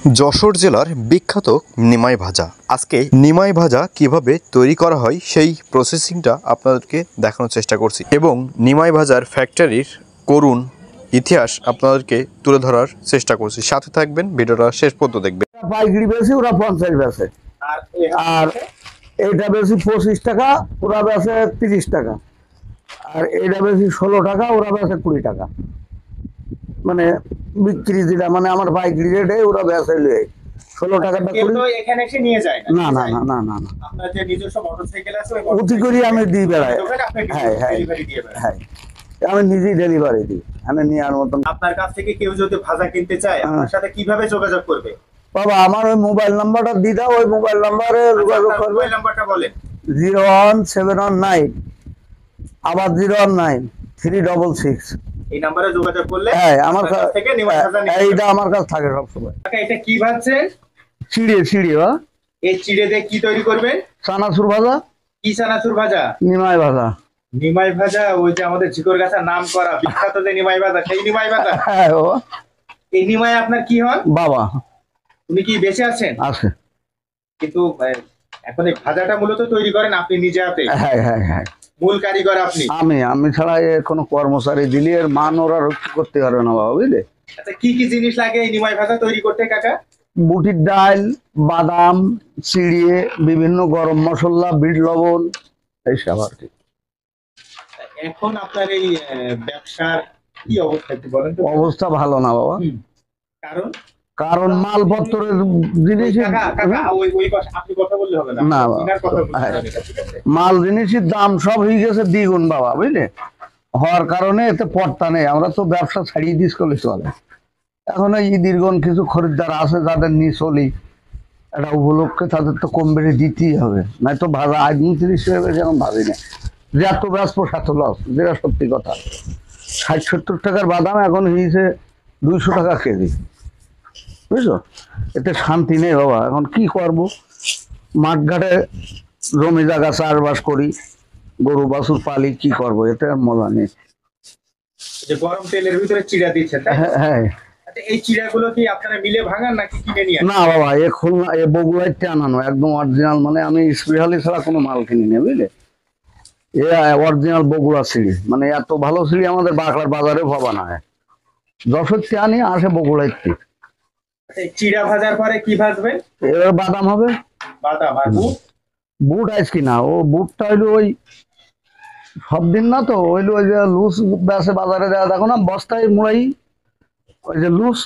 যশোর জেলার বিখ্যাত নিমাই ভাজা। আজকে নিমাই ভাজা কিভাবে তৈরি করা হয় সেই প্রসেসিংটা আপনাদেরকে দেখানোর চেষ্টা করছি এবং নিমাই ভাজার ফ্যাক্টরির করুণ ইতিহাস আপনাদেরকে তুলে ধরার চেষ্টা করছি। সাথে থাকবেন, ভিডিওটা শেষ পর্যন্ত দেখবেন। পাইকারি বেশি, ওরা 50 বেচে, আর এইটা বেশি 25 টাকা, ওরা বেচে 30 টাকা, আর এইটা বেশি 16 টাকা, ওরা বেচে 20 টাকা। মানে বিক্রি যেটা, মানে আমার পাইকারি রেটে ওরা বেচে লয় 16 টাকাটা। এখানে এসে নিয়ে যায় না না না না না না, আপনার যে নিজস্ব মোটরসাইকেল আছে অতি করি আমি দিই বেড়াই। হ্যাঁ হ্যাঁ হ্যাঁ, আমি নিজেই ডেলিভারি দিই, আমি নেওয়ার মতন। আপনার কাছ থেকে কেউ যদি ভাজা কিনতে চায় আপনার সাথে কিভাবে যোগাযোগ করবে? বাবা, আমার ওই মোবাইল নাম্বারটা দিয়ে দাও, ওই মোবাইল নাম্বারে যোগাযোগ করবে। মোবাইল নাম্বারটা বলেন। 01719 আবার 019 366। এই নাম্বারে যোগাযোগ করলে হ্যাঁ, আমার কাছ থেকে নিমাই ভাজা নিতে এইটা আমার কাছে থাকে সব সময়। পারবেন। এটা কি ভাজছেন? চিড়ে বা এই চিড়ে দিয়ে কি তৈরি করবেন? চানাচুর ভাজা, কি চানাচুর ভাজা? নিমাই ভাজা। নিমাই ভাজা, ওই যে আমাদের ঝিকর গাছার নাম করা বিখ্যাত যে নিমাই ভাজা, সেই নিমাই ভাজা। হ্যাঁ বাবা। এই নিমাই আপনার কি হন? বাবা উনি কি বেঁচে আছেন? আছে। কিন্তু এখন এই ভাজাটা মূলত তৈরি করেন আপনি নিজে হাতে? হ্যাঁ হ্যাঁ হ্যাঁ, মূল কারিগর আপনি? আমি ছাড়া কোনো কর্মচারী দিলে এর মান ওরা রক্ষা করতে পারবে না বাবা, বুঝলে। আচ্ছা, কি কি জিনিস লাগে এই নিমাই ভাজা তৈরি করতে কাকা? বুটির ডাল, বাদাম, চিড়ে, বিভিন্ন গরম মশলা, বিট লবণ, এইসব আর কি। এখন আপনার এই ব্যবসার কি অবস্থা একটু বলেন তো? অবস্থা ভালো না বাবা। কারণ কারণ মালপত্রের জিনিস, আপনি কথা বললে হবে না, না, ইনার কথা বলতে হ্যাঁ। হবে, ঠিক আছে? মাল জিনিসের দাম সব হয়ে গেছে দ্বিগুণ বাবা, বুঝলে। হওয়ার কারণে এতে পড়তা নেই, আমরা তো ব্যবসা ছাড়িয়ে দিস করলে চলে। এখন এই দীর্ঘন কিছু খরিদ্দার আছে যাদের নিয়ে চলি, একটা উপলক্ষে তাদের তো কম বেশি দিতেই হবে, নাই তো ভাজা আজ 29 হিসেবে যেমন ভাবি না যে এত ব্যস্ত সাত লস, যেটা সত্যি কথা। 60-70 টাকার বাদাম এখন হয়েছে 200 টাকা কেজি, বুঝছো। এতে শান্তি নেই বাবা। এখন কি করব, মাঠঘাটে জমি জায়গা চাষবাস করি, গরু বাছুর পালি, কি করব, এতে আর মজা নেই। যে গরম তেলের ভিতরে চিড়া দিচ্ছেন, তাই তো? হ্যাঁ হ্যাঁ। আচ্ছা, এই চিড়াগুলো কি আপনারা মিলে ভাঙান নাকি কিনে নিয়ে আসেন? না বাবা, এ খুলনা, এ বগুড়াইতে আনানো একদম অরিজিনাল, মানে আমি স্পেশালি ছাড়া কোনো মাল কিনি না, বুঝলে। এ অরিজিনাল বগুড়া সিঁড়ি, মানে এত ভালো সিঁড়ি আমাদের বাঁকড়ার বাজারে পাবা না। যশোরতে আনি, আসে বগুড়াইতে। আচ্ছা, এই চিড়া ভাজার পরে কি ভাজবেন? এবার বাদাম হবে। বাদাম আর বুট? বুট আইস কিনা, ও বুটটা হইলো ওই সব দিন না তো, হইলো ওই যে লুজ বেসে বাজারে দেওয়া, দেখো না বস্তায় মুড়াই, ওই যে লুজ